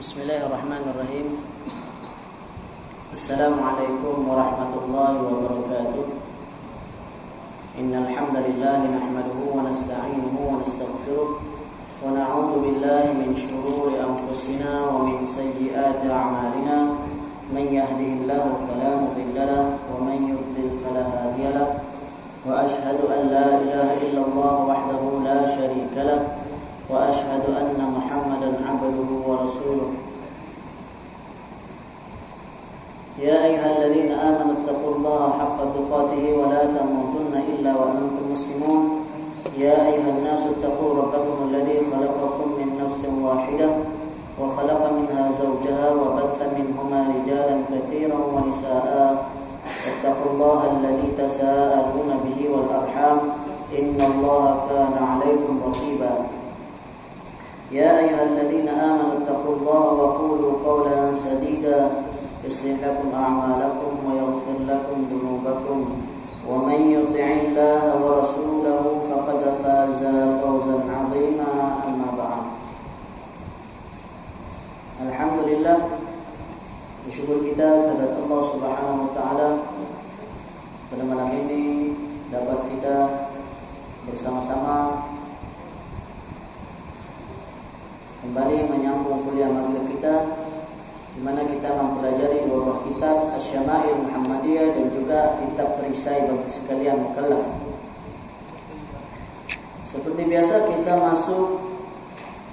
Bismillahirrahmanirrahim. Assalamualaikum warahmatullahi wabarakatuh. Innal hamdalillah nahmaduhu wa nasta'inuhu wa nastaghfiruh wa na'udzu billahi min shururi anfusina wa min sayyiati a'malina. Man yahdihillahu fala mudilla lahu wa man yudlil fala hadiya lahu. Wa ashhadu an la ilaha illallah wahdahu la syarika lahu wa ashhadu anna Muhammadan 'abduhu wa rasuluh. Ya ayyuhalladzina amanu taqullaha haqqa tuqatih wa la tamutunna illa wa antum muslimun. Ya ayyuhan nasu taqu rabbakum alladzi khalaqakum min nafsin wahidah wa khalaqa minha zawjaha wa batha minhuma rijalan katsiran wa nisaa'a. Wattaqullaha alladzi tasaaluna bihi wal arham innallaha kana 'alaykum raqiba. Ya ayyuhalladzina amanu taqullaha wa qulu qawlan sadida يصلح لكم أعمالكم ويغفر لكم ذنوبكم ومن يطع الله ورسوله فقد فاز فوزا عظيما. أما بعد. Alhamdulillah, bersyukur kita kepada Allah Subhanahu wa taala pada malam ini dapat kita bersama-sama kembali menyambung kuliah maghrib kita, di mana kita mempelajari dua buah kitab Asy-Syama'il Muhammadiyah dan juga kitab perisai bagi sekalian mukallaf. Seperti biasa kita masuk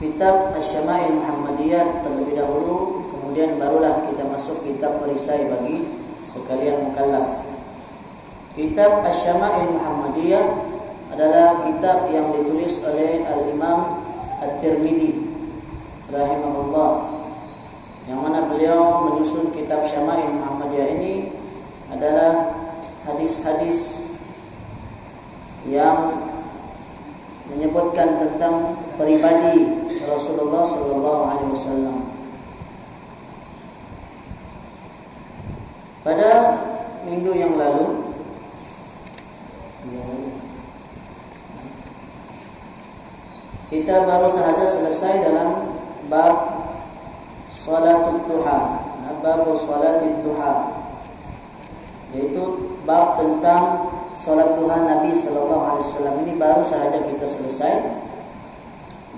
kitab Asy-Syama'il Muhammadiyah terlebih dahulu, kemudian barulah kita masuk kitab perisai bagi sekalian mukallaf. Kitab Asy-Syama'il Muhammadiyah adalah kitab yang ditulis oleh Al-Imam At-Tirmidzi rahimahullah, yang mana beliau menyusun kitab Syama'il Muhammadiyah ini adalah hadis-hadis yang menyebutkan tentang pribadi Rasulullah sallallahu alaihi wasallam. Pada minggu yang lalu kita baru sahaja selesai dalam bab Salatul Duha, bab Salatul Duha, yaitu bab tentang salat duha Nabi sallallahu alaihi wasallam. Ini baru sahaja kita selesai,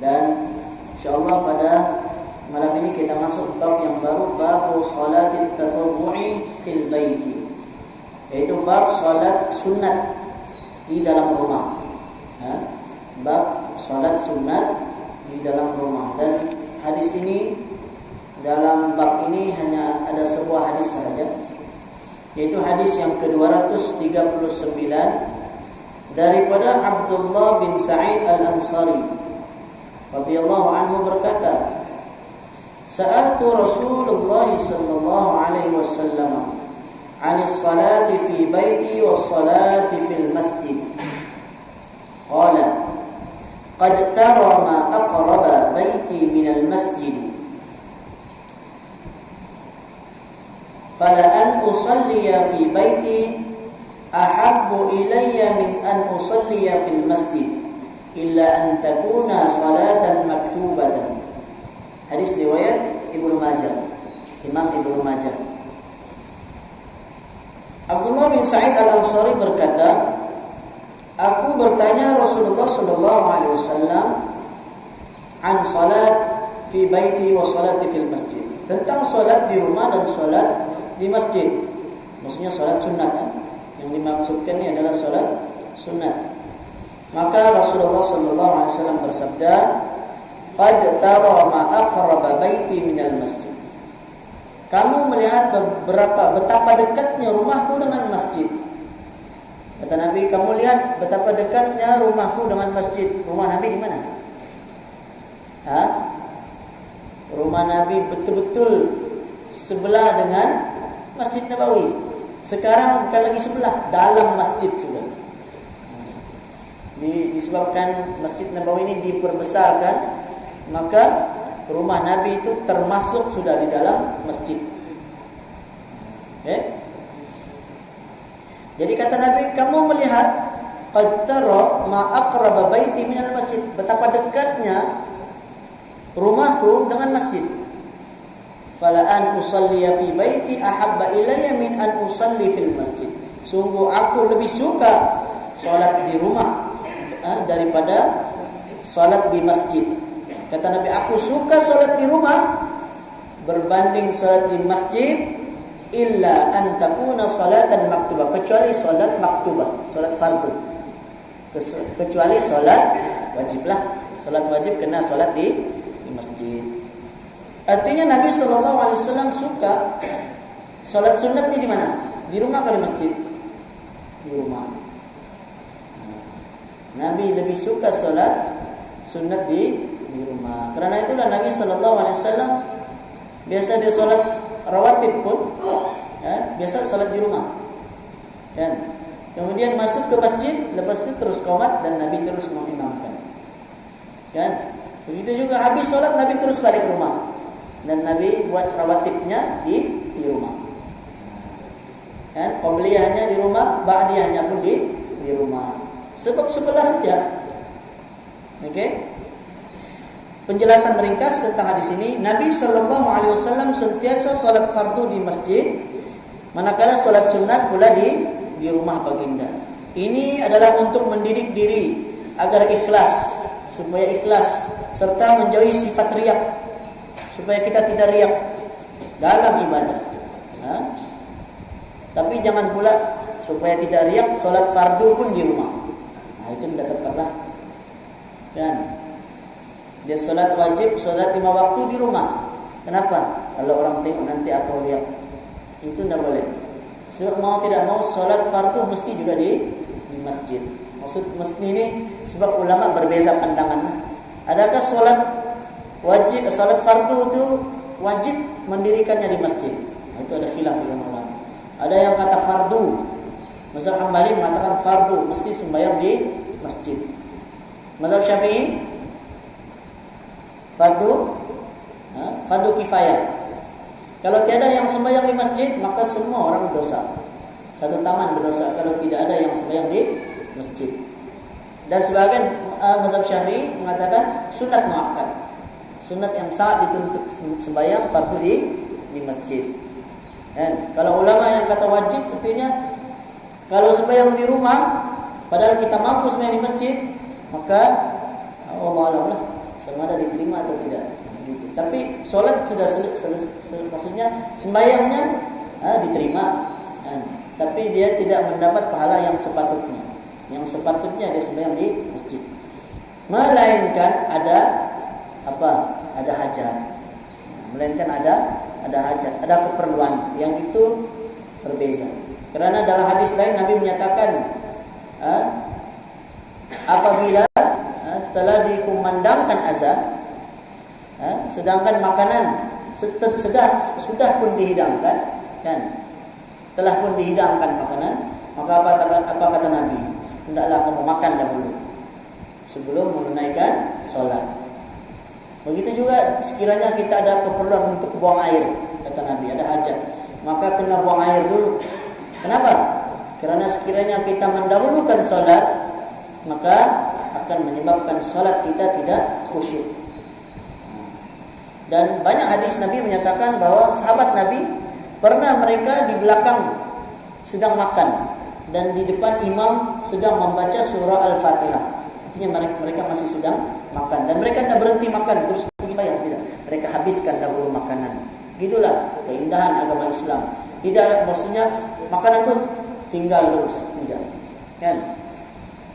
dan insyaallah pada malam ini kita masuk bab yang baru, bab Salatul Tatawwu'i fil baiti, yaitu bab salat sunat di dalam rumah. Bab salat sunat di dalam rumah. Dan hadis ini, dalam bab ini hanya ada sebuah hadis saja, yaitu hadis yang ke-239 daripada Abdullah bin Sa'id Al-Ansari radhiyallahu anhu berkata, Sa'altu Rasulullah sallallahu alaihi wasallam 'anis salati fi baiti was salati fil masjid. Qala qad tara ma aqraba baiti minal masjid. Fala an usalliya fi baiti ahabbu ilayya min an usalliya fil masjid illa an takuna salatan maktubatan. Hadis riwayat Ibnu Majah, Imam Ibnu Majah. Abdullah bin Sa'id Al-Ansari berkata, aku bertanya Rasulullah sallallahu alaihi wasallam an salat fi baiti wa salati fil masjid, tentang salat di rumah dan salat di masjid. Maksudnya salat sunat, Yang dimaksudkan ini adalah salat sunat. Maka Rasulullah sallallahu alaihi wasallam bersabda, qad tara ma aqraba baiti minal masjid. Kamu melihat betapa dekatnya rumahku dengan masjid. Kata Nabi, kamu lihat betapa dekatnya rumahku dengan masjid. Rumah Nabi di mana? Rumah Nabi betul-betul sebelah dengan Masjid Nabawi. Sekarang bukan lagi sebelah, dalam masjid sudah. Disebabkan Masjid Nabawi ini diperbesarkan, maka rumah Nabi itu termasuk sudah di dalam masjid. Jadi kata Nabi, kamu melihat qad tara ma aqraba baiti minal masjid, betapa dekatnya rumahku dengan masjid. fala an usalliya fi baiti ahabba ilayya min an usalli fil masjid. Sungguh aku lebih suka salat di rumah daripada salat di masjid. Kata Nabi, aku suka salat di rumah berbanding salat di masjid, illa an takuna salatan maktubah, kecuali salat maktubah, salat fardu. Kecuali salat wajib lah. Salat wajib kena salat di masjid. Artinya Nabi SAW suka salat sunat di mana? Di rumah atau di masjid? Di rumah. Nabi lebih suka salat sunat di rumah. Karena itulah Nabi SAW biasa dia salat rawatib pun, biasa salat di rumah. Kan? Kemudian masuk ke masjid, lepas itu terus qomat dan Nabi terus mengimamkan. Kan? Begitu juga habis salat Nabi terus balik ke rumah. Dan Nabi buat rawatibnya di rumah. Kan? Qabliyahnya di rumah, ba'diyahnya pun di rumah. Sebab sebelah saja. Okey? Penjelasan ringkas tentang hadis ini, Nabi SAW sentiasa salat fardu di masjid, manakala salat sunat pula di rumah baginda. Ini adalah untuk mendidik diri agar ikhlas, supaya ikhlas serta menjauhi sifat riak, supaya kita tidak riak dalam ibadah. Tapi jangan pula supaya tidak riak salat fardu pun di rumah. Itu tidak tepatlah. Kan? Dia salat wajib, salat 5 waktu di rumah. Kenapa? Kalau orang tengok nanti aku lihat. Itu tidak boleh. Sebab mau tidak mau salat fardu mesti juga di masjid. Maksud mesti ini sebab ulama berbeza pandangan. Adakah salat wajib, salat fardu itu wajib mendirikannya di masjid? Itu ada khilaf ulama. Ada yang kata fardu. Mazhab Hambali mengatakan fardu mesti sembahyang di masjid. Mazhab Syafi'i fardu kifayah. Kalau tiada yang sembahyang di masjid, maka semua orang berdosa. Satu taman berdosa kalau tidak ada yang sembahyang di masjid. Dan sebagian mazhab Syafi'i mengatakan sunat muakkad. Sunat yang sangat dituntut sembahyang fardu di masjid. Dan kalau ulama yang kata wajib, artinya kalau sembahyang di rumah padahal kita mampu sembahyang di masjid, maka Allah Alam lah sama ada diterima atau tidak gitu. Tapi solat sudah maksudnya sembahyangnya diterima, tapi dia tidak mendapat pahala yang sepatutnya. Yang sepatutnya dia sembahyang di masjid, melainkan ada ada hajat, melainkan ada hajat, ada keperluan yang itu berbeza. Karena dalam hadis lain Nabi menyatakan apabila telah dikumandangkan azan, sedangkan makanan sudah pun dihidangkan, kan? Telah pun dihidangkan makanan, maka apa kata Nabi? Hendaklah kamu makan dahulu sebelum menunaikan solat. Begitu juga sekiranya kita ada keperluan untuk buang air, kata Nabi, ada hajat, maka kena buang air dulu. Kenapa? Karena sekiranya kita mendahulukan solat, maka akan menyebabkan salat kita tidak khusyuk. Dan banyak hadis Nabi menyatakan bahwa sahabat Nabi pernah mereka di belakang sedang makan dan di depan imam sedang membaca surah Al-Fatihah. Artinya mereka masih sedang makan dan mereka tidak berhenti makan terus bayang, tidak. Mereka habiskan dahulu makanan. Gitulah keindahan agama Islam. Tidak maksudnya makanan itu tinggal terus, tidak. Kan?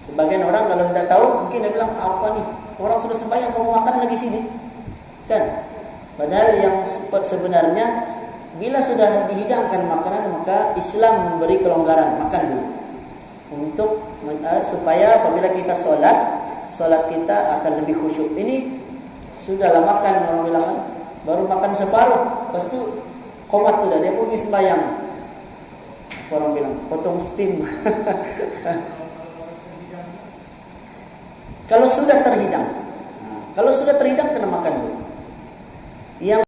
Sebagian orang kalau tidak tahu mungkin dia bilang, apa nih, orang sudah sembahyang kamu makan lagi sini, kan? Padahal yang sebenarnya bila sudah dihidangkan makanan, maka Islam memberi kelonggaran, makan dulu untuk supaya apabila kita solat kita akan lebih khusyuk. Ini sudahlah makan, orang bilang baru makan separuh, lepas itu qomat sudah, dia pergi sembahyang. Orang bilang potong steam. Kalau sudah terhidang kena makan dulu. Yang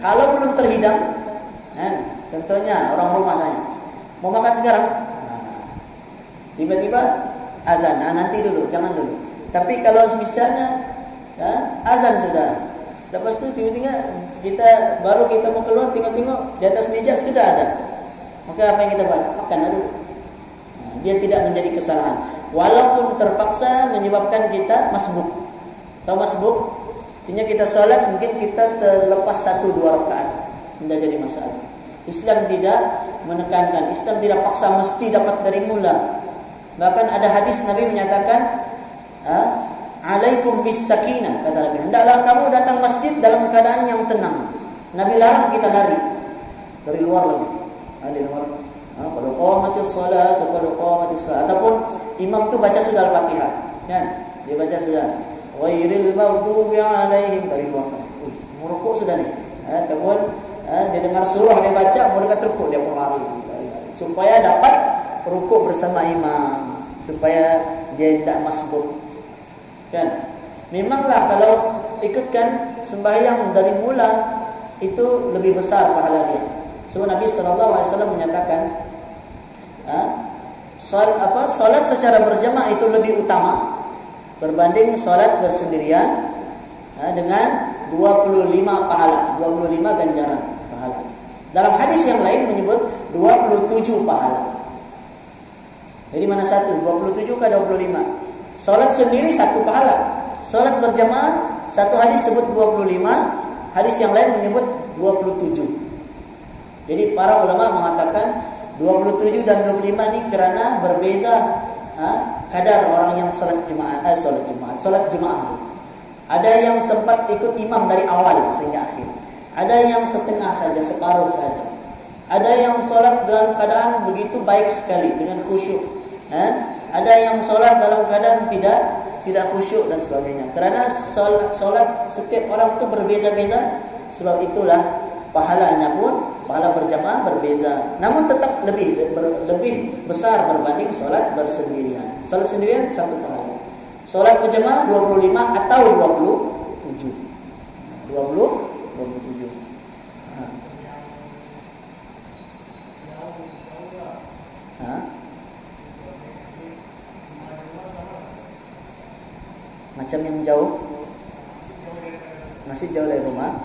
kalau belum terhidang, contohnya orang rumah tanya, mau makan sekarang? Tiba-tiba azan, nanti dulu, jangan dulu. Tapi kalau misalnya azan sudah, Lepas itu tiba-tiba kita mau keluar, tengok-tengok di atas meja sudah ada. Maka apa yang kita buat? Makan dulu. Dia tidak menjadi kesalahan. Walaupun terpaksa menyebabkan kita masbuk. Tahu masbuk? Artinya kita sholat mungkin kita terlepas 1-2 rakaat. Tidak jadi masalah. Islam tidak menekankan. Islam tidak paksa mesti dapat dari mula. Bahkan ada hadis Nabi menyatakan, alaikum bis sakinah, kata Nabi. Hendaklah kamu datang masjid dalam keadaan yang tenang. Nabi larang kita lari dari luar lagi. Di luar. Kalau qamatis shalah, ataupun imam tu baca sudah Al-Fatihah, kan? Dia baca sudah ghairil maghdubi alaihim dari luar. Merukuk sudah nih. Ataupun dia dengar surah dia baca, mau dekat rukuk dia pun lari. Supaya dapat rukuk bersama imam, supaya dia tidak masbuk. Kan? Memanglah kalau ikutkan sembahyang dari mula itu lebih besar pahala dia. Sebab Nabi SAW menyatakan, salat secara berjamaah itu lebih utama berbanding salat bersendirian dengan 25 pahala, 25 ganjaran pahala. Dalam hadis yang lain menyebut 27 pahala. Jadi mana satu? 27 ke 25? Salat sendiri 1 pahala. Salat berjamaah satu hadis sebut 25, hadis yang lain menyebut 27. Jadi para ulama mengatakan 27 dan 25 ini kerana berbeza kadar orang yang salat jemaah. Ada yang sempat ikut imam dari awal sehingga akhir. Ada yang setengah saja, separuh saja. Ada yang salat dalam keadaan begitu baik sekali dengan khusyuk. Ada yang salat dalam keadaan tidak khusyuk dan sebagainya. Kerana salat setiap orang itu berbeza-beza, sebab itulah pahalanya pun pahala berjamaah berbeza. Namun tetap lebih besar berbanding salat bersendirian. Salat sendirian 1 pahala. Salat berjamaah 25 atau 27. 27. Macam yang jauh, masih jauh dari rumah.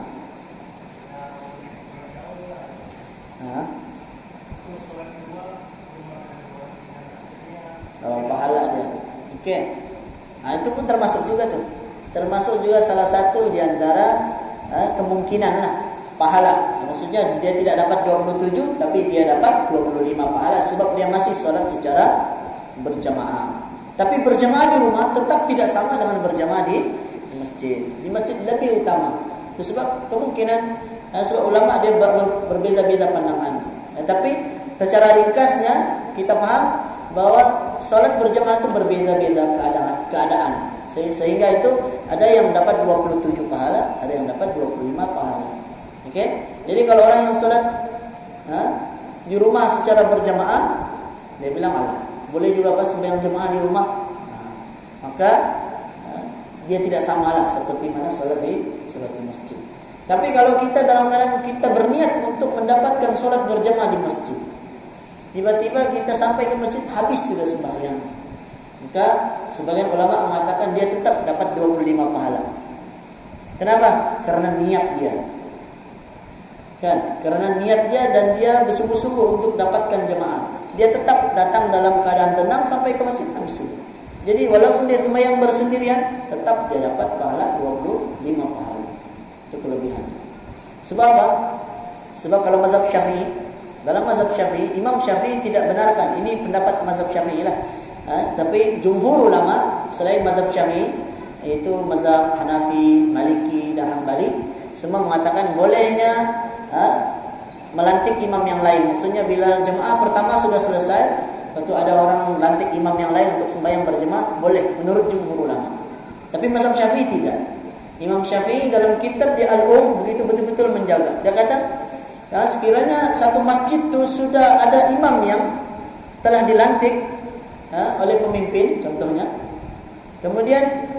Pahala dia. Okey. Itu pun termasuk juga tuh. Termasuk juga salah satu di antara kemungkinan lah pahala. Maksudnya dia tidak dapat 27 tapi dia dapat 25 pahala sebab dia masih solat secara berjamaah. Tapi berjamaah di rumah tetap tidak sama dengan berjamaah di masjid. Di masjid lebih utama. Itu sebab kemungkinan sebab ulama dia berbeza-beza pandangan. Tapi secara ringkasnya kita paham bahwa solat berjamaah itu berbeza-beza keadaan. Sehingga itu ada yang dapat 27 pahala, ada yang dapat 25 pahala. Okey? Jadi kalau orang yang solat di rumah secara berjamaah, dia bilang boleh juga pas sembahyang jemaah di rumah. Maka dia tidak samalah seperti mana solat di masjid. Tapi kalau kita dalam keadaan kita berniat untuk mendapatkan solat berjamaah di masjid, tiba-tiba kita sampai ke masjid habis sudah sembahyang, maka sebagian ulama mengatakan dia tetap dapat 25 pahala. Kenapa? Karena niat dia. Kan? Karena niat dia dan dia bersungguh-sungguh untuk dapatkan jemaah. Dia tetap datang dalam keadaan tenang sampai ke masjid habis sudah. Jadi walaupun dia sembahyang bersendirian, tetap dia dapat pahala 25 pahala. Itu kelebihan. Sebab apa? Sebab kalau mazhab Syafi'i, dalam mazhab Syafi'i, Imam Syafi'i tidak benarkan. Ini pendapat mazhab Syafi'i lah. Tapi jumhur ulama selain mazhab Syafi'i, yaitu mazhab Hanafi, Maliki dan Hambali, semua mengatakan bolehnya melantik imam yang lain. Maksudnya bila jemaah pertama sudah selesai, tentu ada orang lantik imam yang lain untuk sembahyang berjemaah, boleh menurut jumhur ulama. Tapi mazhab Syafi'i tidak. Imam Syafi'i dalam kitab di begitu betul-betul menjaga. Dia kata, sekiranya satu masjid itu sudah ada imam yang telah dilantik oleh pemimpin, contohnya, kemudian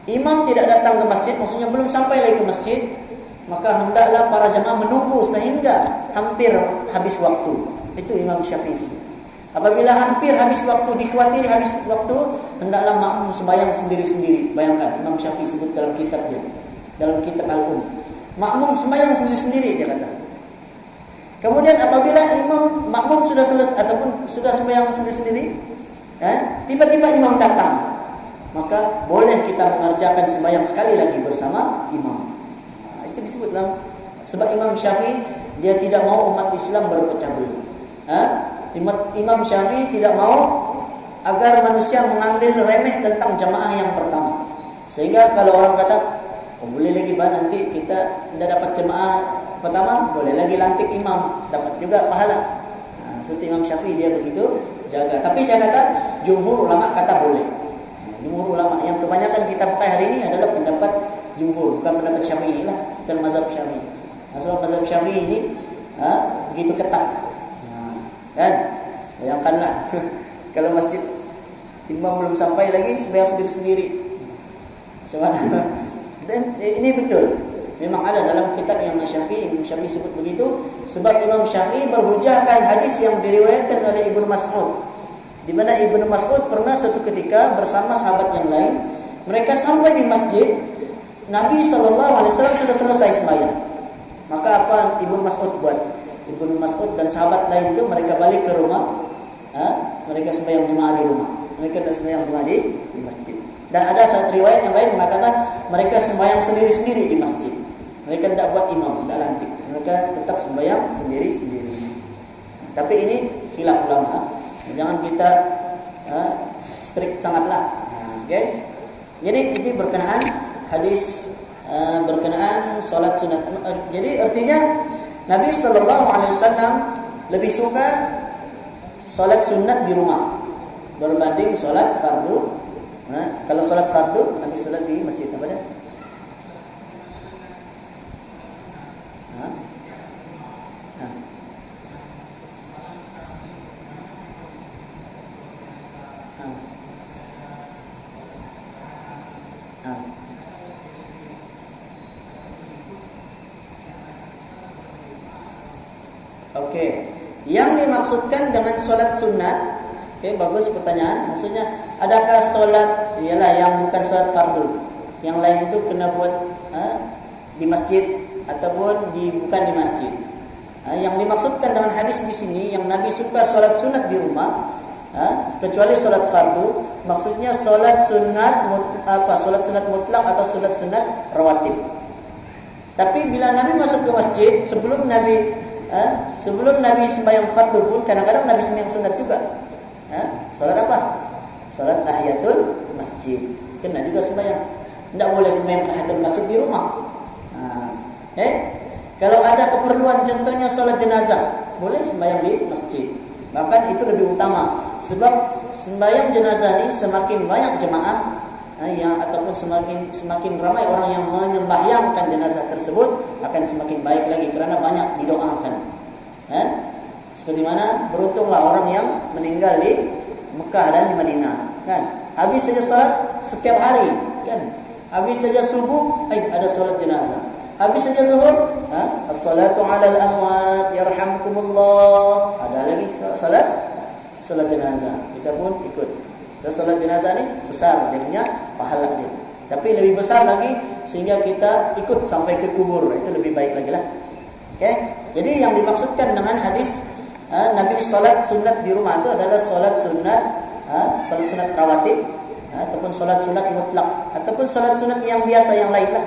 imam tidak datang ke masjid, maksudnya belum sampai lagi ke masjid, maka hendaklah para jemaah menunggu sehingga hampir habis waktu. Itu Imam Syafi'i sebut. Apabila hampir habis waktu, dikhawatiri habis waktu, hendaklah makmum sembahyang sendiri-sendiri. Bayangkan, Imam Syafi'i sebut dalam kitabnya. dalam kitab Al-Um. Makmum sembahyang sendiri-sendiri, dia kata. Kemudian apabila makmum sudah selesai ataupun sudah sembahyang sendiri-sendiri, tiba-tiba imam datang, maka boleh kita mengerjakan sembahyang sekali lagi bersama imam. Itu disebut dalam, sebab Imam Syafi'i dia tidak mau umat Islam berpecah belah. Imam Syafi'i tidak mau agar manusia mengambil remeh tentang jamaah yang pertama. Sehingga kalau orang kata, boleh lagi nanti kita tidak dapat jemaah pertama, boleh lagi lantik imam, dapat juga pahala. Seperti Imam Syafi'i dia begitu jaga. Tapi saya kata jumhur ulama kata boleh. Jumhur ulama yang kebanyakan kita pakai hari ini adalah pendapat jumhur, bukan pendapat Syafi'i lah, bukan mazhab Syafi'i. Sebab mazhab Syafi'i ini begitu ketat. Kan? Bayangkanlah kalau masjid imam belum sampai lagi sembahyang sendiri-sendiri. Subhanallah. Dan ini betul. Memang ada dalam kitab Imam Syafi'i sebut begitu, sebab Imam Syafi'i berhujahkan hadis yang diriwayatkan oleh Ibnu Mas'ud, di mana Ibnu Mas'ud pernah suatu ketika bersama sahabat yang lain, mereka sampai di masjid, Nabi SAW sudah selesai sembahyang. Maka apa Ibnu Mas'ud buat? Ibnu Mas'ud dan sahabat lain itu mereka balik ke rumah, mereka sembahyang jemaah di rumah, mereka tidak sembahyang jemaah di masjid. Dan ada satu riwayat yang lain mengatakan mereka sembahyang sendiri-sendiri di masjid. Mereka tidak buat imam, tidak lantik. Mereka tetap sembahyang sendiri-sendiri. Tapi ini khilaf ulama. Jangan kita strict sangatlah. Okay? Jadi ini berkenaan hadis berkenaan solat sunat. Jadi artinya Nabi SAW lebih suka solat sunat di rumah berbanding solat fardu. Kalau solat fardu Nabi solat di masjid apa dia? Okey, yang dimaksudkan dengan solat sunat, bagus pertanyaan. Maksudnya, adakah solat yang bukan solat fardu, yang lain itu kena buat di masjid ataupun bukan di masjid? Yang dimaksudkan dengan hadis di sini, yang Nabi suka solat sunat di rumah, kecuali solat fardu, maksudnya solat sunat solat sunat mutlak atau solat sunat rawatib. Tapi bila Nabi masuk ke masjid, sebelum Nabi sembahyang fardu pun kadang-kadang Nabi sembahyang sunat juga. Solat apa? Solat tahiyatul masjid. Kena juga sembahyang. Tidak boleh sembahyang tahiyatul masjid di rumah. Kalau ada keperluan, contohnya solat jenazah, boleh sembahyang di masjid. Bahkan itu lebih utama, sebab sembahyang jenazah ini semakin banyak jemaah ataupun semakin ramai orang yang menyembahyangkan jenazah tersebut, akan semakin baik lagi kerana banyak didoakan. Seperti mana beruntunglah orang yang meninggal di Mekah dan di Madinah, kan? Habis saja salat setiap hari, kan? Habis saja subuh, ada salat jenazah. Habis saja zuhur, as-salatu 'alal amwat yarhamkumullah. Ada lagi salat jenazah. Kita pun ikut. Salat jenazah ni besar dia punya pahala dia. Tapi lebih besar lagi sehingga kita ikut sampai ke kubur. Itu lebih baik lagi lah. Okey. Jadi yang dimaksudkan dengan hadis Nabi solat sunat di rumah itu adalah solat sunat rawatib, ataupun solat sunat mutlak, ataupun solat sunat yang biasa yang lain lah.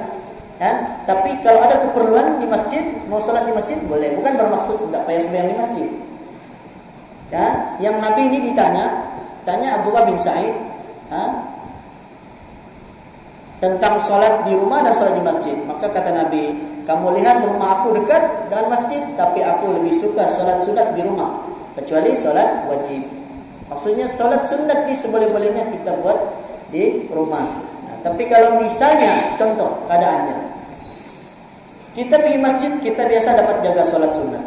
Tapi kalau ada keperluan di masjid, mau solat di masjid boleh. Bukan bermaksud tidak payah sembahyang di masjid. Yang Nabi ini tanya Abdullah bin Sa'id tentang solat di rumah dan solat di masjid. Maka kata Nabi, kamu lihat rumah aku dekat dengan masjid, tapi aku lebih suka solat sunat di rumah, kecuali solat wajib. Maksudnya solat sunat di seboleh-bolehnya kita buat di rumah. Tapi kalau misalnya contoh keadaannya, kita pergi masjid, kita biasa dapat jaga solat sunat.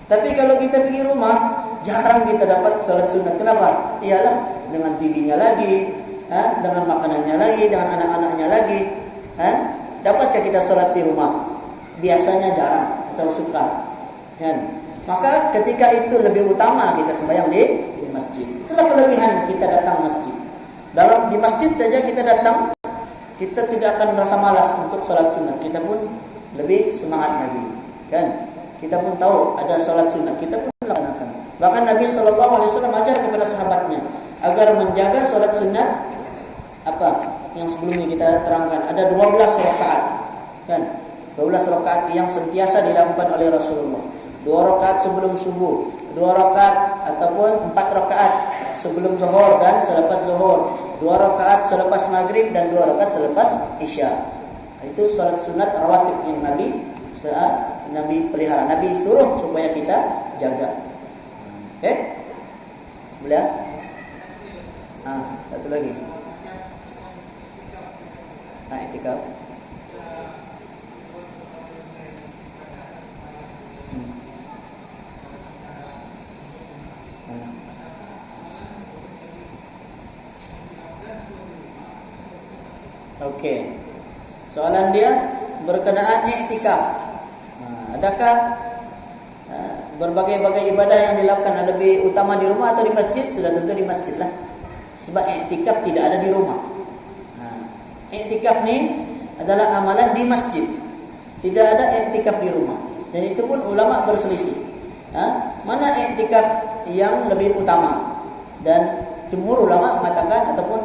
Tapi kalau kita pergi rumah, jarang kita dapat solat sunat. Kenapa? Iyalah dengan TV-nya lagi, dengan makanannya lagi, dengan anak-anaknya lagi. Dapatkah kita solat di rumah? Biasanya jarang atau sukar. Maka ketika itu lebih utama kita sembahyang di masjid. Itulah kelebihan kita datang masjid. Di masjid saja kita datang, kita tidak akan merasa malas untuk sholat sunat. Kita pun lebih semangat lagi, kan? Kita pun tahu ada sholat sunat, kita pun lakukan. Bahkan Nabi SAW ajar kepada sahabatnya agar menjaga sholat sunat apa yang sebelumnya kita terangkan. Ada 12 rakaat, kan? 12 rakaat yang sentiasa dilakukan oleh Rasulullah. 2 rakaat sebelum subuh, 2 rakaat ataupun 4 rakaat sebelum zuhur dan selepas zuhur, 2 rakaat selepas maghrib dan 2 rakaat selepas isya. Itu salat sunat rawatib yang Nabi pelihara. Nabi suruh supaya kita jaga. Oke? Boleh? Satu lagi. I'tikaf. Okey. Soalan dia berkenaan i'tikaf. Adakah berbagai-bagai ibadah yang dilakukan lebih utama di rumah atau di masjid? Sudah tentu di masjid lah. Sebab i'tikaf tidak ada di rumah. I'tikaf ni adalah amalan di masjid. Tidak ada i'tikaf di rumah. Dan itu pun ulama berselisih. Mana i'tikaf yang lebih utama? Dan jumhur ulama mengatakan ataupun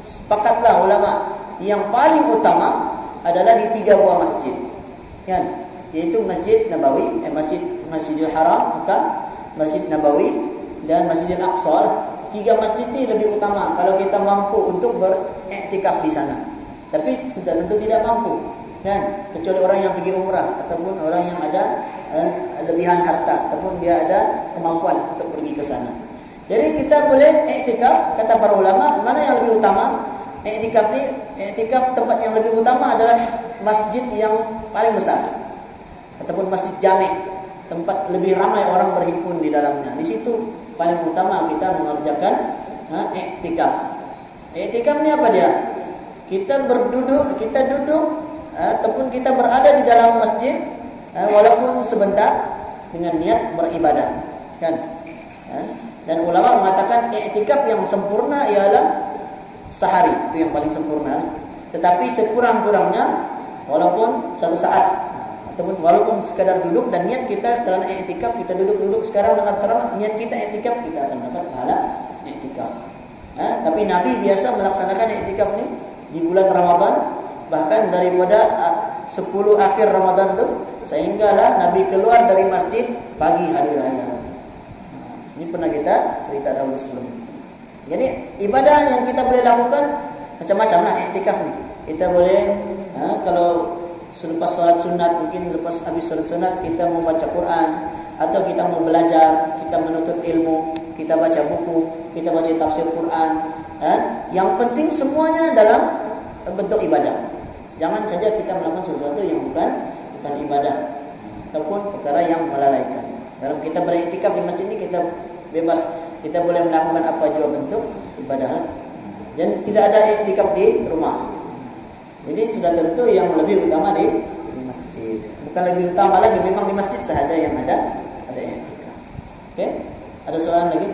sepakatlah ulama yang paling utama adalah di 3 buah masjid, kan? Yaitu Masjid Nabawi, Masjidil Haram, Mekah, Masjid Nabawi dan Masjidil Aqsa. 3 masjid ini lebih utama kalau kita mampu untuk beriktikaf di sana. Tapi sudah tentu tidak mampu, kan? Kecuali orang yang pergi umrah ataupun orang yang ada lebihan harta ataupun dia ada kemampuan untuk pergi ke sana. Jadi kita boleh i'tikaf, kata para ulama, mana yang lebih utama? I'tikaf tempat yang lebih utama adalah masjid yang paling besar ataupun masjid jami', tempat lebih ramai orang berhimpun di dalamnya. Di situ paling utama kita mengerjakan i'tikaf. I'tikaf ni apa dia? Kita duduk ataupun kita berada di dalam masjid walaupun sebentar dengan niat beribadah, kan? Dan ulama mengatakan i'tikaf yang sempurna ialah sehari, itu yang paling sempurna. Tetapi sekurang-kurangnya walaupun 1 saat ataupun walaupun sekadar duduk dan niat kita kerana i'tikaf, kita duduk sekarang dengar ceramah, niat kita i'tikaf, kita akan dapat pahala i'tikaf. Tapi Nabi biasa melaksanakan i'tikaf ni di bulan Ramadan, bahkan daripada 10 akhir Ramadan tu sehinggalah Nabi keluar dari masjid pagi hari raya. Ini pernah kita cerita dahulu sebelum. Jadi ibadah yang kita boleh lakukan macam-macam lah i'tikaf ni. Kita boleh kalau selepas solat sunat, mungkin lepas habis solat sunat kita mau baca Quran, atau kita mau belajar, kita menuntut ilmu, kita baca buku, kita baca tafsir Quran. Yang penting semuanya dalam bentuk ibadah. Jangan saja kita melakukan sesuatu yang bukan ibadah ataupun perkara yang melalaikan. Dalam kita beriktikaf di masjid ini kita bebas, kita boleh melakukan apa jua bentuk ibadah. Dan tidak ada iktikaf di rumah. Jadi sudah tentu yang lebih utama di masjid. Bukan lebih utama lagi, memang di masjid sahaja yang ada iktikaf. Oke? Ada soalan lagi?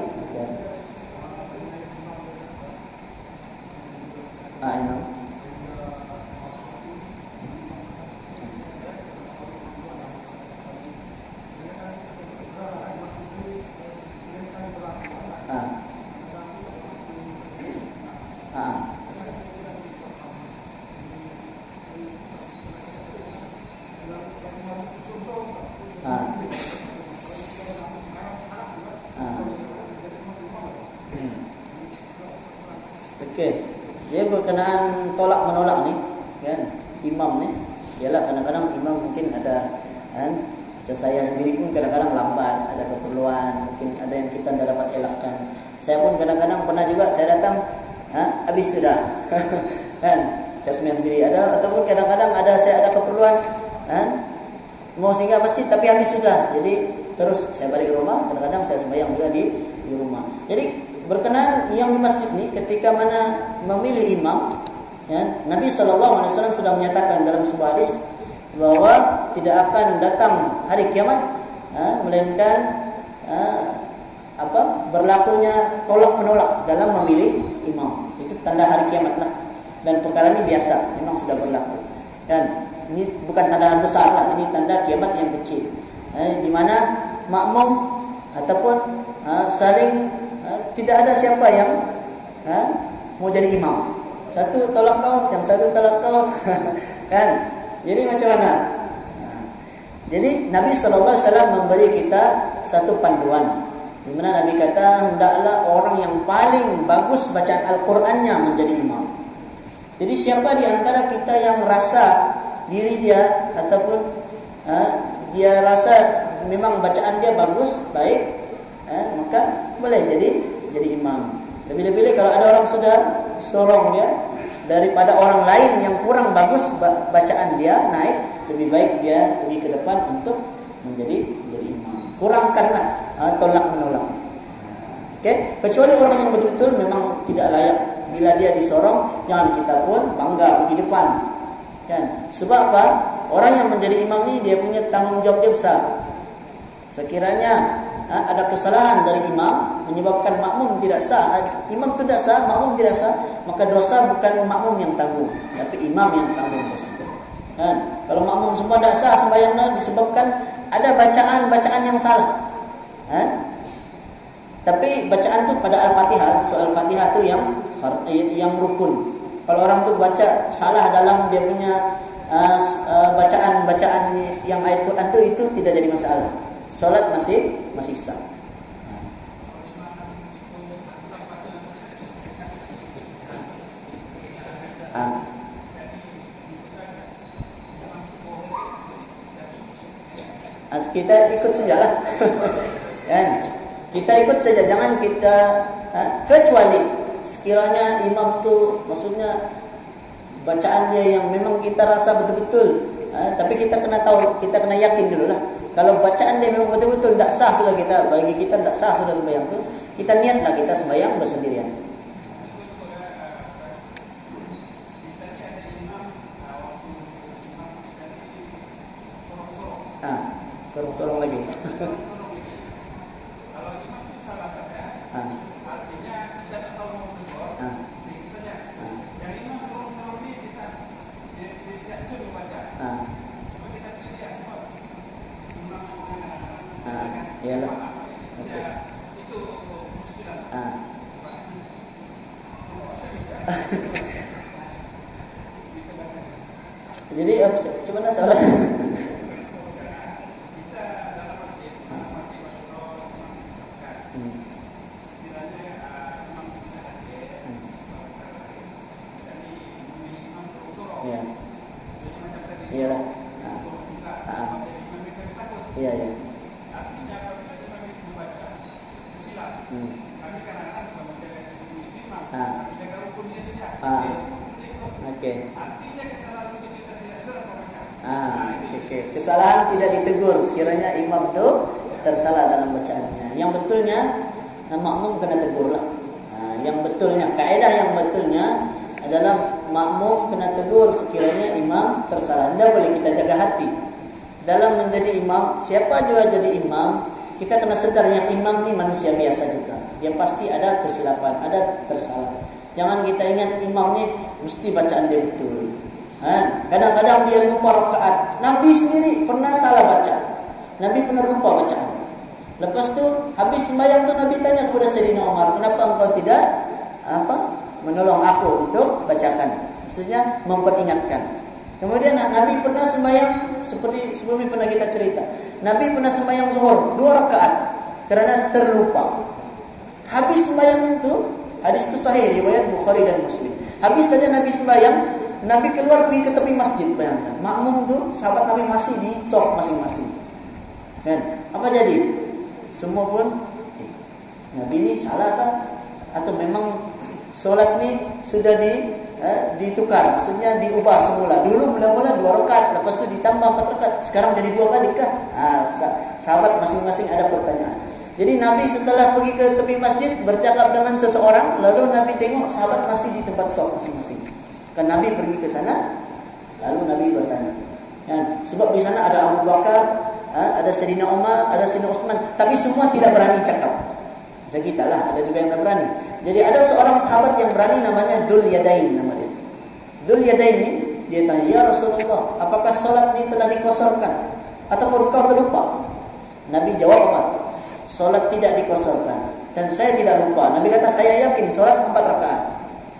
Imam. Okey, dia berkenaan tolak menolak ni, kan? Imam ni, ialah kadang-kadang imam mungkin ada, kan? Macam saya sendiri pun kadang-kadang lambat, ada keperluan, mungkin ada yang kita tidak dapat elakkan. Saya pun kadang-kadang pernah juga saya datang, habis sudah, kan? Kita semua sendiri ada, ataupun kadang-kadang saya ada keperluan, mau singgah masjid tapi habis sudah, jadi terus saya balik ke rumah. Kadang-kadang saya sembahyang juga di rumah. Jadi berkenaan yang di masjid ni, ketika mana memilih imam, ya, Nabi SAW sudah menyatakan dalam sebuah hadis bahawa tidak akan datang hari kiamat melainkan berlakunya tolak menolak dalam memilih imam. Itu tanda hari kiamat lah. Dan perkara ini biasa, memang sudah berlaku. Dan ini bukan tanda besar lah, ini tanda kiamat yang kecil. Di mana makmum ataupun saling tidak ada siapa yang mau jadi imam. Satu tolak kau, yang satu tolak kau. Kan? Jadi macam mana? Jadi Nabi SAW memberi kita satu panduan, di mana Nabi kata hendaklah orang yang paling bagus bacaan Al-Qurannya menjadi imam. Jadi siapa di antara kita yang rasa diri dia ataupun dia rasa memang bacaan dia bagus, baik, maka boleh jadi imam. Lebih-lebih kalau ada orang sudah sorong dia daripada orang lain yang kurang bagus bacaan dia naik, lebih baik dia pergi ke depan untuk menjadi imam. Kurangkanlah tolak menolak. Okey, kecuali orang yang betul-betul memang tidak layak. Bila dia disorong, jangan kita pun bangga pergi depan. Kan? Sebab apa? Orang yang menjadi imam ini dia punya tanggungjawab dia besar. Sekiranya ada kesalahan dari imam menyebabkan makmum tidak sah, imam tidak sah, makmum tidak sah, maka dosa bukan makmum yang tanggung, tapi imam yang tanggung dosa. Kan? Kalau makmum semua tidak sah sembahyangnya disebabkan ada bacaan yang salah. Tapi bacaan tu pada Al-Fatihah, so Al-Fatihah tu yang rukun. Kalau orang tu baca salah dalam dia punya bacaan yang ayat Quran tu, itu tidak jadi masalah. Solat masih sah. Kita ikut sajalah. Kan? Kita ikut saja, jangan kita kecuali sekiranya imam tu maksudnya bacaan dia yang memang kita rasa betul-betul, tapi kita kena tahu, kita kena yakin dulu lah. Kalau bacaan dia memang betul-betul tidak sah sudah, bagi kita tidak sah sudah sembahyang tu, kita niatlah kita sembahyang bersendirian. Sorong-sorong lagi. Iyalah. Okay. Jadi macam mana salah? Kesalahan tidak ditegur sekiranya imam itu tersalah dalam bacaannya. Yang betulnya makmum kena tegurlah. Yang betulnya, kaedah yang betulnya adalah makmum kena tegur sekiranya imam tersalah. Tidak boleh kita jaga hati dalam menjadi imam. Siapa juga jadi imam, kita kena sedar yang imam ni manusia biasa juga. Yang pasti ada kesilapan, ada tersalah. Jangan kita ingat imam ni mesti bacaan dia betul. Kadang-kadang dia lupa rakaat. Nabi sendiri pernah salah baca. Nabi pernah lupa bacaan. Lepas tu habis sembahyang tu Nabi tanya kepada Sayyidina Umar, kenapa engkau tidak menolong aku untuk bacakan? Maksudnya memperingatkan. Kemudian Nabi pernah sembahyang seperti sebelum ini pernah kita cerita. Nabi pernah sembahyang zuhur 2 rakaat kerana terlupa. Habis sembahyang itu, hadis itu sahih riwayat Bukhari dan Muslim. Habis saja Nabi sembahyang, Nabi keluar pergi ke tepi masjid, bayangkan. Makmum tu sahabat Nabi masih di sof masing-masing. Kan? Apa jadi? Semua pun Nabi ni salah kan? Atau memang solat ni sudah ditukar, maksudnya diubah semula. Dulu mula-mula 2 rakaat, lepas tu ditambah 4 rakaat, sekarang jadi 2 kali kan? Sahabat masing-masing ada pertanyaan. Jadi Nabi setelah pergi ke tepi masjid bercakap dengan seseorang, lalu Nabi tengok sahabat masih di tempat sof masing-masing. Kan Nabi pergi ke sana, lalu Nabi bertanya. Sebab di sana ada Abu Bakar, ada Sayyidina Umar, ada Sayyidina Utsman, tapi semua tidak berani cakap. Macam kita lah, ada juga yang tak berani. Jadi ada seorang sahabat yang berani, namanya Dzul Yadain nama dia. Dzul Yadain ni, dia tanya, "Ya Rasulullah, apakah solat ni telah dikosongkan ataupun kau terlupa?" Nabi jawab apa? "Solat tidak dikosongkan dan saya tidak lupa." Nabi kata, "Saya yakin solat 4 rakaat."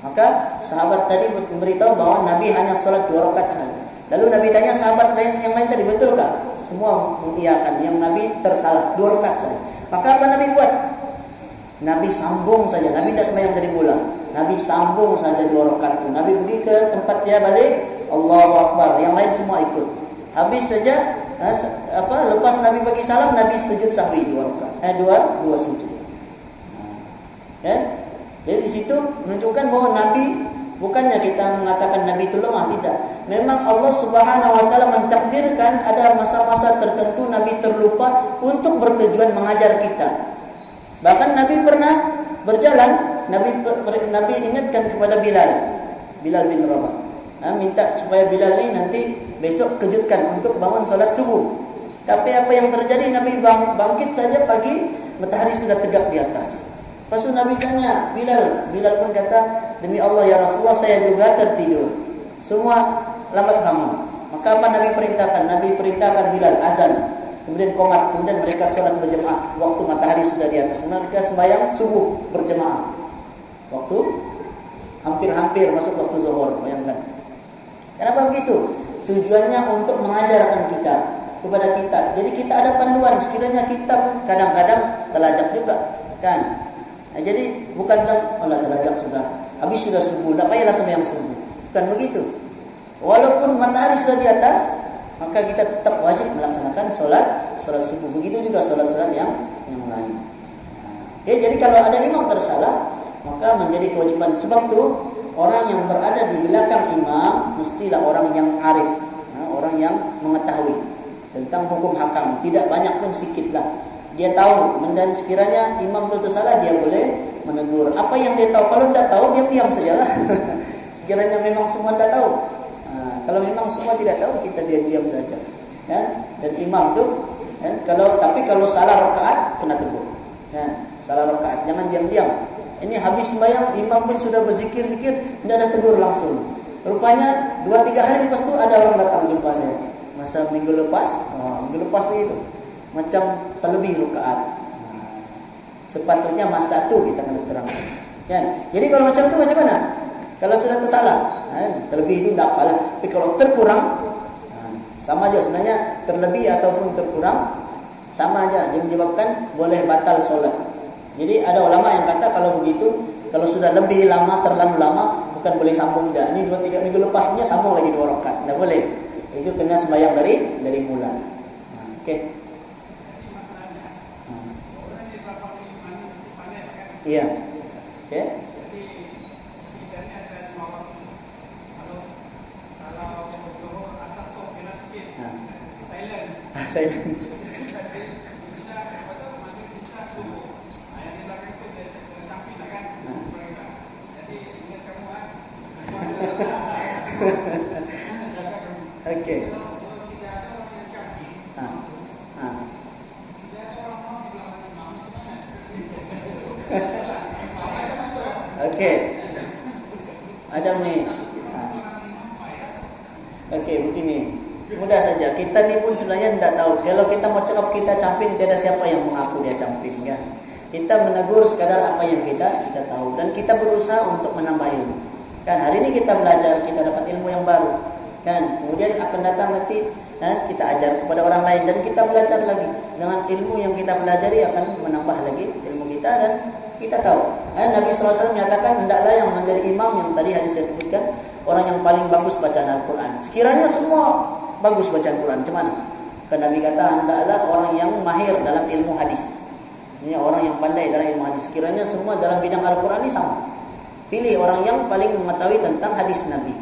Maka sahabat tadi memberitahu bahwa Nabi hanya solat 2 rakaat saja. Lalu Nabi tanya sahabat yang lain tadi, "Betulkah?" Semua mengiyakan. Yang Nabi tersalah 2 rakaat saja. Maka apa Nabi buat? Nabi sambung saja. Nabi tidak sembahyang dari mula. Nabi sambung saja 2 rakaat itu. Nabi pergi ke tempat dia balik, Allahu Akbar. Yang lain semua ikut. Habis saja lepas Nabi bagi salam, Nabi sujud sahwi 2 rakaat. Dua sujud. Ya? Jadi di situ menunjukkan bahwa Nabi, bukannya kita mengatakan Nabi itu lemah, tidak. Memang Allah Subhanahu wa taala mentakdirkan ada masa-masa tertentu Nabi terlupa untuk bertujuan mengajar kita. Bahkan Nabi pernah berjalan, Nabi ingatkan kepada Bilal bin Rabah. Minta supaya Bilal ini nanti besok kejutkan untuk bangun salat subuh. Tapi apa yang terjadi, Nabi bangkit saja pagi, matahari sudah tegak di atas. Lepas itu Nabi tanya Bilal pun kata, "Demi Allah ya Rasulullah, saya juga tertidur." Semua lambat bangun. Maka apa Nabi perintahkan? Nabi perintahkan Bilal azan, kemudian qomat, kemudian mereka sholat berjemaah. Waktu matahari sudah di atas, mereka sembahyang subuh berjemaah. Waktu hampir masuk waktu zuhur, bayangkan. Kenapa begitu? Tujuannya untuk mengajarkan kita, kepada kita. Jadi kita ada panduan, sekiranya kita pun kadang-kadang terlajak juga, kan? Jadi bukan bilang, "Allah terlajak sudah, habis sudah subuh, tak payahlah sembahyang subuh." Bukan begitu. Walaupun matahari sudah di atas, maka kita tetap wajib melaksanakan solat subuh. Begitu juga solat yang lain. Oke, jadi kalau ada imam tersalah, maka menjadi kewajiban. Sebab itu orang yang berada di belakang imam mestilah orang yang arif, orang yang mengetahui tentang hukum hakam. Tidak banyak pun, sikitlah. Dia tahu, dan sekiranya imam itu salah, dia boleh menegur. Apa yang dia tahu, kalau tidak tahu, dia diam sajalah. Sekiranya memang semua tidak tahu. Kalau memang semua tidak tahu, kita diam saja. Ya? Dan imam itu, ya? Kalau salah rakaat, kena tegur. Ya? Salah rakaat, jangan diam-diam. Ini habis sembahyang, imam pun sudah berzikir-zikir, tidak ada tegur langsung. Rupanya 2-3 hari lepas itu ada orang datang jumpa saya. Masa minggu lepas itu. Macam terlebih rakaat. Sepatutnya masa itu kita kena terangkan. Kan? Jadi kalau macam itu macam mana? Kalau sudah tersalah, terlebih itu tidak apalah. Tapi kalau terkurang, sama aja sebenarnya, terlebih ataupun terkurang sama aja. Dia menyebabkan boleh batal solat. Jadi ada ulama yang kata kalau begitu, kalau sudah lebih lama, terlalu lama, bukan boleh sambung tidak. Ini 2-3 minggu lepas punya sambung lagi 2 rakaat. Tidak boleh. Itu kena sembahyang dari mula. Okey. Iya. Okey. Silent. Okey. Okey. Macam ni. Okey, begini. Mudah saja. Kita ni pun sebenarnya tidak tahu. Kalau kita mau cakap kita camping, tidak ada siapa yang mengaku dia camping, kan? Kita menegur sekadar apa yang kita tahu, dan kita berusaha untuk menambah ilmu. Kan hari ini kita belajar, kita dapat ilmu yang baru. Kan kemudian akan datang nanti kita ajar kepada orang lain, dan kita belajar lagi. Dengan ilmu yang kita pelajari akan menambah lagi ilmu kita, dan kita tahu. Nabi SAW menyatakan, hendaklah yang menjadi imam, yang tadi hadis saya sebutkan, orang yang paling bagus bacaan Al-Quran. Sekiranya semua bagus bacaan Al-Quran, macam mana? Karena Nabi kata, hendaklah orang yang mahir dalam ilmu hadis. Maksudnya orang yang pandai dalam ilmu hadis. Sekiranya semua dalam bidang Al-Quran ini sama. Pilih orang yang paling mengetahui tentang hadis Nabi.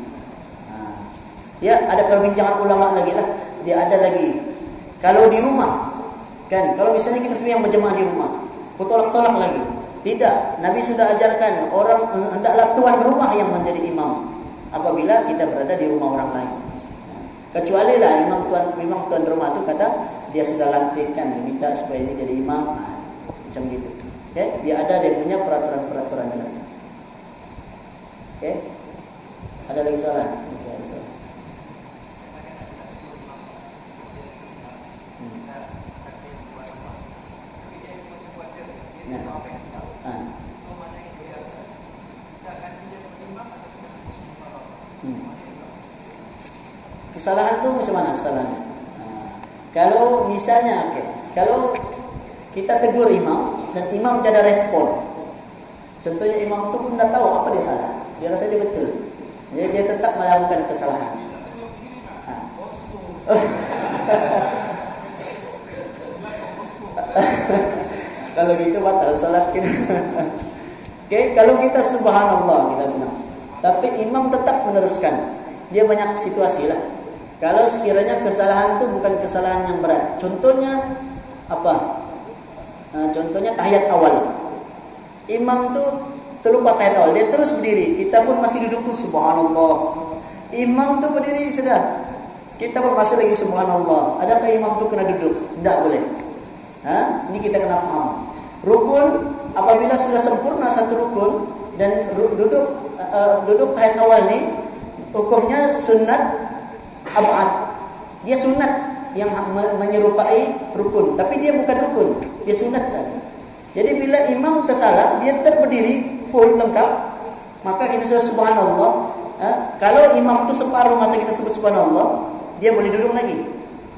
Ya, ada perbincangan ulama lagi lah. Dia ada lagi. Kalau di rumah, kan? Kalau misalnya kita semua yang berjemaah di rumah, tolak lagi. Tidak, Nabi sudah ajarkan orang hendaklah tuan rumah yang menjadi imam apabila kita berada di rumah orang lain. Kecuali lah imam tuan rumah itu kata dia sudah lantikkan, diminta supaya ini jadi imam. macam gitu. Dia ada dia punya peraturan-peraturannya. Ada lagi soalan? Ada soalan. Kesalahan itu macam mana kesalahannya? Kalau misalnya, kalau kita tegur imam dan imam tidak ada respon, contohnya imam itu pun tidak tahu apa dia salah, dia rasa dia betul, jadi dia tetap melakukan kesalahan. Kalau gitu batal salat kita. Kalau kita subhanallah kita bilang, tapi imam tetap meneruskan, dia banyak situasi lah. Kalau sekiranya kesalahan itu bukan kesalahan yang berat, contohnya apa? Contohnya tahiyat awal, imam tu terlupa tahiyat awal, dia terus berdiri, kita pun masih duduk tu subhanallah. Imam tu berdiri sudah, kita pun masih lagi subhanallah. Adakah imam tu kena duduk? Tidak boleh. Ini kita kena paham. Rukun apabila sudah sempurna satu rukun dan duduk tahiyat awal ni, hukumnya sunat ab'ad. Dia sunat yang menyerupai rukun, tapi dia bukan rukun, dia sunat saja. Jadi bila imam tersalah, dia terberdiri full lengkap, maka kita sudah subhanallah. Kalau imam tu separuh masa kita sebut subhanallah, dia boleh duduk lagi.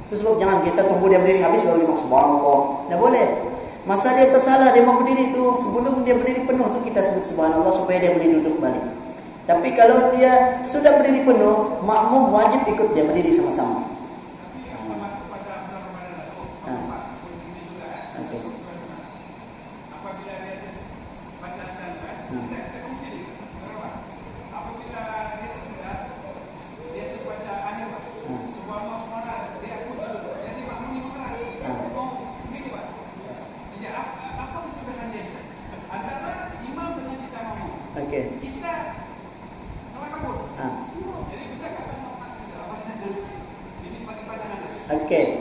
Itu sebab jangan kita tunggu dia berdiri habis baru imam subhanallah. Tidak boleh. Masa dia tersalah, dia mau berdiri tu, sebelum dia berdiri penuh tu kita sebut subhanallah supaya dia boleh duduk balik. Tapi kalau dia sudah berdiri penuh, makmum wajib ikut dia berdiri sama-sama.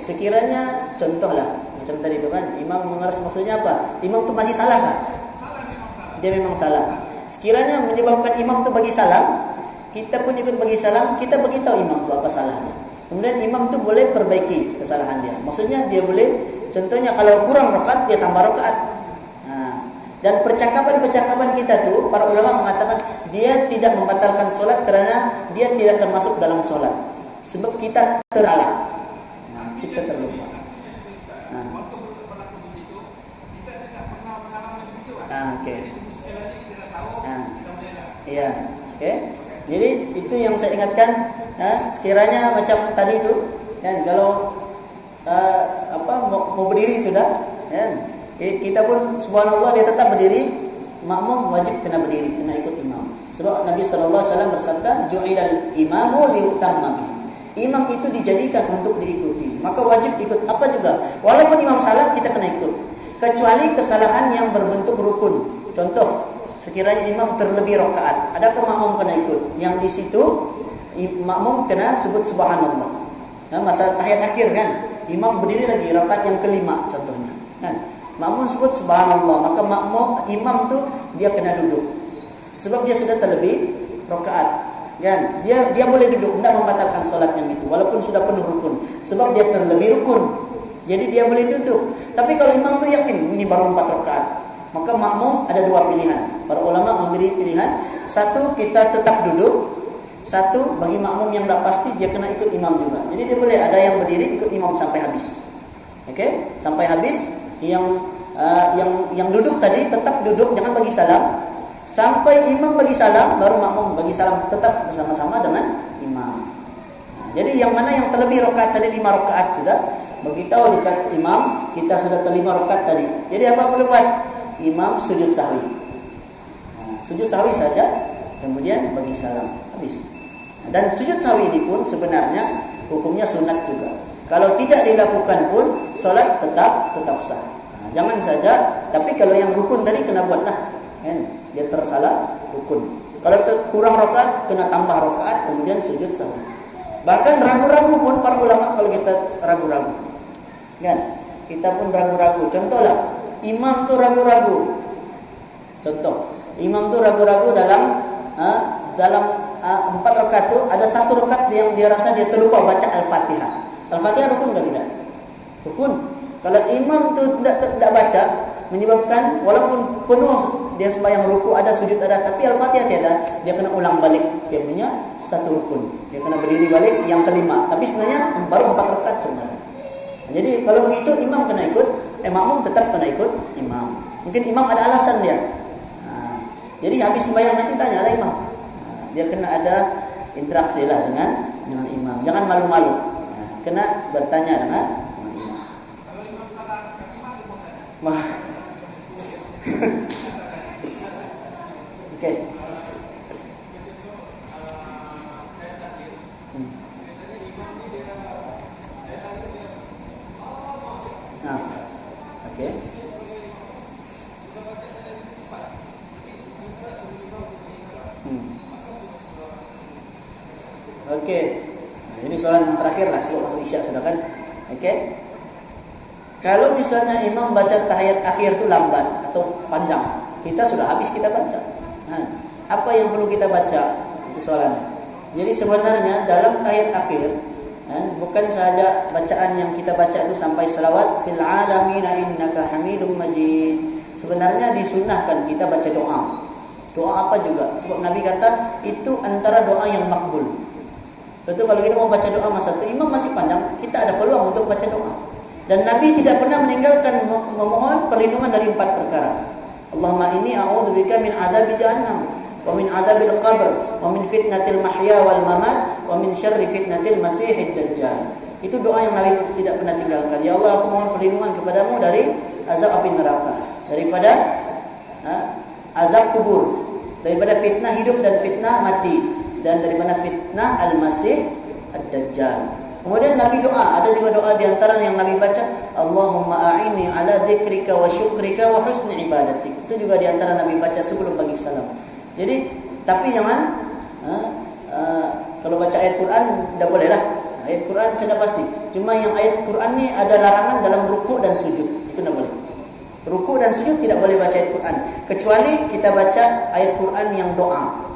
Sekiranya contohlah macam tadi itu kan, imam mengeras, maksudnya apa? Imam tu masih salah kan? Dia memang salah. Sekiranya menyebabkan imam tu bagi salam, kita pun ikut bagi salam, kita beritahu imam tu apa salahnya. Kemudian imam tu boleh perbaiki kesalahan dia. Maksudnya dia boleh, contohnya kalau kurang rakaat dia tambah rakaat. Dan percakapan-percakapan kita tu, para ulama mengatakan dia tidak membatalkan solat kerana dia tidak termasuk dalam solat. Sebab kita tersalah. Kita terlupa. Iya. Jadi itu yang saya ingatkan. Sekiranya macam tadi itu, kan, kalau mau berdiri sudah, kan, kita pun subhanallah dia tetap berdiri, makmum wajib kena berdiri, kena ikut imam. Sebab Nabi sallallahu alaihi wasallam bersabda, "Ju'ilal imamu liutamma bihi." Imam itu dijadikan untuk diikuti, maka wajib ikut apa juga. Walaupun imam salah, kita kena ikut. Kecuali kesalahan yang berbentuk rukun. Contoh, sekiranya imam terlebih rakaat, adakah makmum kena ikut? Yang di situ makmum kena sebut subhanallah. Masa tahiyat akhir kan, imam berdiri lagi rakaat yang kelima contohnya. Kan? Makmum sebut subhanallah, maka imam tu dia kena duduk. Sebab dia sudah terlebih rakaat. Kan? Dia boleh duduk, tidak membatalkan solat yang itu walaupun sudah penuh rukun, sebab dia terlebih rukun. Jadi dia boleh duduk. Tapi kalau imam tu yakin ini baru 4 rakaat, maka makmum ada 2 pilihan. Para ulama memberi pilihan, satu kita tetap duduk, satu bagi makmum yang tidak pasti dia kena ikut imam juga. Jadi dia boleh ada yang berdiri ikut imam sampai habis. Sampai habis. Yang duduk tadi tetap duduk, jangan bagi salam. Sampai imam bagi salam, baru makmum bagi salam, tetap bersama-sama dengan imam. Jadi yang mana yang terlebih rakaat tadi 5 rakaat sudah, beritahu dekat imam kita sudah terlima rakaat tadi. Jadi apa boleh buat? Imam sujud sahwi. Sujud sahwi saja, kemudian bagi salam, habis. Dan sujud sahwi ini pun sebenarnya hukumnya sunat juga. Kalau tidak dilakukan pun solat tetap sah. Jangan saja, tapi kalau yang rukun tadi kena buatlah. Dia tersalah rukun. Kalau kurang rakaat kena tambah rakaat, kemudian sujud sahwi. Bahkan ragu-ragu pun para ulama, kalau kita ragu-ragu, kan? Kita pun ragu-ragu. Contohlah, imam tu ragu-ragu. Contoh, imam tu ragu-ragu dalam 4 rakaat tu ada 1 rakaat yang dia rasa dia terlupa baca Al-Fatihah. Al-Fatihah rukun ke tidak? Rukun. Kalau imam tu tidak baca, menyebabkan walaupun penuh dia sembahyang ruku ada, sujud ada, tapi Al-Fatihah tiada, dia kena ulang balik. Dia punya 1 rukun. Dia kena berdiri balik yang kelima. Tapi sebenarnya baru 4 rakaat sebenarnya. Jadi kalau begitu imam kena ikut, makmum tetap kena ikut imam. Mungkin imam ada alasan dia. Jadi habis sembahyang nanti tanyalah imam. Dia kena ada interaksi lah dengan imam. Jangan malu-malu. Kena bertanya dengan imam. Kalau imam salah, imam Oke. Oke. Oke. Nah, ini soalan yang terakhir lah sebelum masuk isya sudah kan. Oke. Kalau misalnya imam baca tahiyat akhir itu lambat atau panjang, kita sudah habis kita baca. Nah, apa yang perlu kita baca? Itu soalannya. Jadi sebenarnya dalam tahiyat akhir, bukan saja bacaan yang kita baca itu sampai selawat fil alamin innaka hamidum majid. Sebenarnya disunnahkan kita baca doa. Doa apa juga? Sebab Nabi kata itu antara doa yang makbul. Betul, kalau kita mau baca doa masa itu imam masih panjang, kita ada peluang untuk baca doa. Dan Nabi tidak pernah meninggalkan memohon perlindungan dari 4 perkara. Allahumma inni a'udzubika min adzabi jahannam wa min adzabil qabr wa min fitnatil mahya wal mamat wa min syarri fitnatil masiihid dajjal. Itu doa yang Nabi tidak pernah tinggalkan. Ya Allah, aku mohon perlindungan kepadamu dari azab api neraka, daripada azab kubur, daripada fitnah hidup dan fitnah mati, dan daripada fitnah al-masih ad-dajjal. Kemudian Nabi doa, ada juga doa di antara yang Nabi baca, Allahumma a'inni ala dzikrika wa syukrika wa husni ibadatik. Itu juga di antara Nabi baca sebelum bagi salam. Jadi, tapi jangan kalau baca ayat Quran tidak boleh lah. Ayat Quran sudah pasti. Cuma yang ayat Quran ni ada larangan dalam ruku' dan sujud. Itu tidak boleh. Ruku' dan sujud tidak boleh baca ayat Quran, kecuali kita baca ayat Quran yang doa.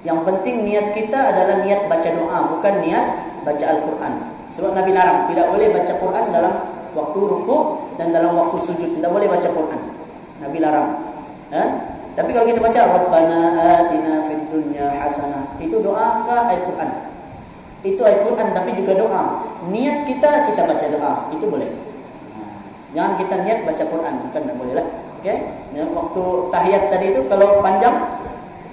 Yang penting niat kita adalah niat baca doa, bukan niat baca Al-Quran. Sebab Nabi larang, tidak boleh baca Quran dalam waktu ruku' dan dalam waktu sujud. Tidak boleh baca Quran. Nabi larang. Tapi kalau kita baca Rabbana atina fid dunya hasanah, itu doa ke ayat Quran? Itu ayat Quran tapi juga doa. Niat kita baca doa, itu boleh. Jangan kita niat baca Quran, bukan, tidak boleh lah. Okey. Waktu tahiyat tadi itu kalau panjang,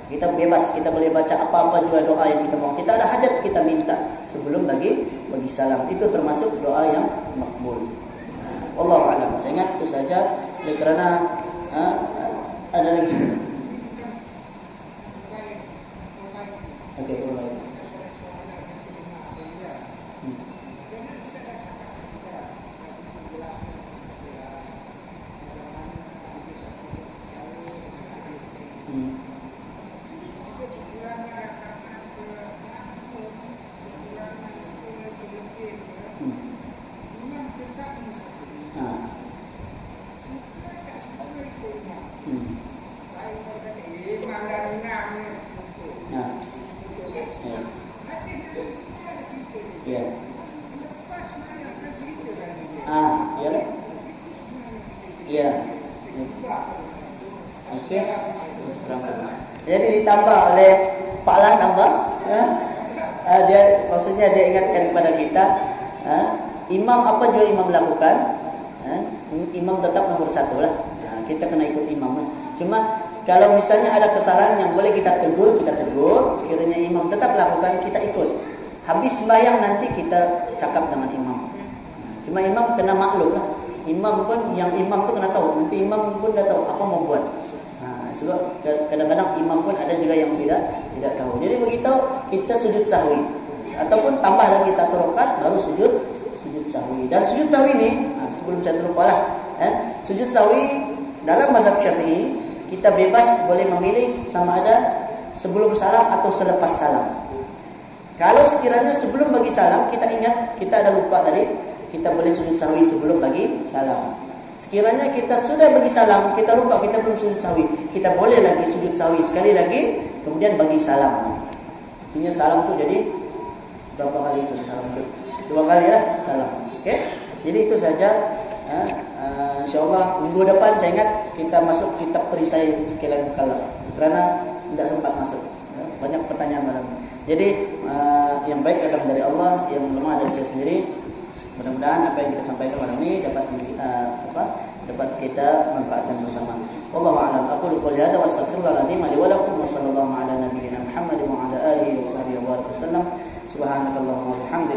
kita bebas, kita boleh baca apa-apa juga doa yang kita mau. Kita ada hajat kita minta sebelum bagi salam. Itu termasuk doa yang makbul. Wallahu a'lam. Saya ingat itu saja, kerana ada lagi. Okey, boleh. Jadi ditambah oleh Pak Lah tambah, dia maksudnya dia ingatkan kepada kita, imam apa juga imam lakukan, imam tetap nomor 1 lah. Kita kena ikut imam lah. Cuma kalau misalnya ada kesalahan yang boleh kita tegur, sekiranya imam tetap lakukan, kita ikut. Habis sembahyang nanti kita cakap dengan imam. Cuma imam kena maklum lah. Imam pun, yang imam tu kena tahu. Nanti imam pun dah tahu apa mau buat. Sebab kadang-kadang imam pun ada juga yang tidak tahu. Jadi begitu kita sujud sahwi, ataupun tambah lagi 1 rakaat baru sujud sahwi. Dan sujud sahwi ni, sebelum saya terlupa lah, sujud sahwi dalam mazhab Syafi'i kita bebas boleh memilih sama ada sebelum salam atau selepas salam. Kalau sekiranya sebelum bagi salam kita ingat kita ada lupa tadi, kita boleh sujud sahwi sebelum bagi salam. Sekiranya kita sudah bagi salam, kita lupa kita belum sujud sahwi, kita boleh lagi sujud sahwi sekali lagi, kemudian bagi salam. Artinya salam itu jadi berapa kali sujud salam itu? 2 kali ya salam. Oke? Jadi itu saja. InsyaAllah minggu depan saya ingat kita masuk kitab perisai sekalian mukallaf, karena tidak sempat masuk. Banyak pertanyaan malam. Jadi yang baik datang dari Allah, yang lemah dari saya sendiri. Mudah-mudahan apa yang kita sampaikan malam ini dapat kita manfaatkan bersama. Wallahu a'lam. Aqulu qouli hadza wa astaghfirullahal azim li wa lakum wa sallallahu ala nabiyyina Muhammad wa ala alihi wa sahbihi wa sallam. Subhanakallahumma wa bihamdika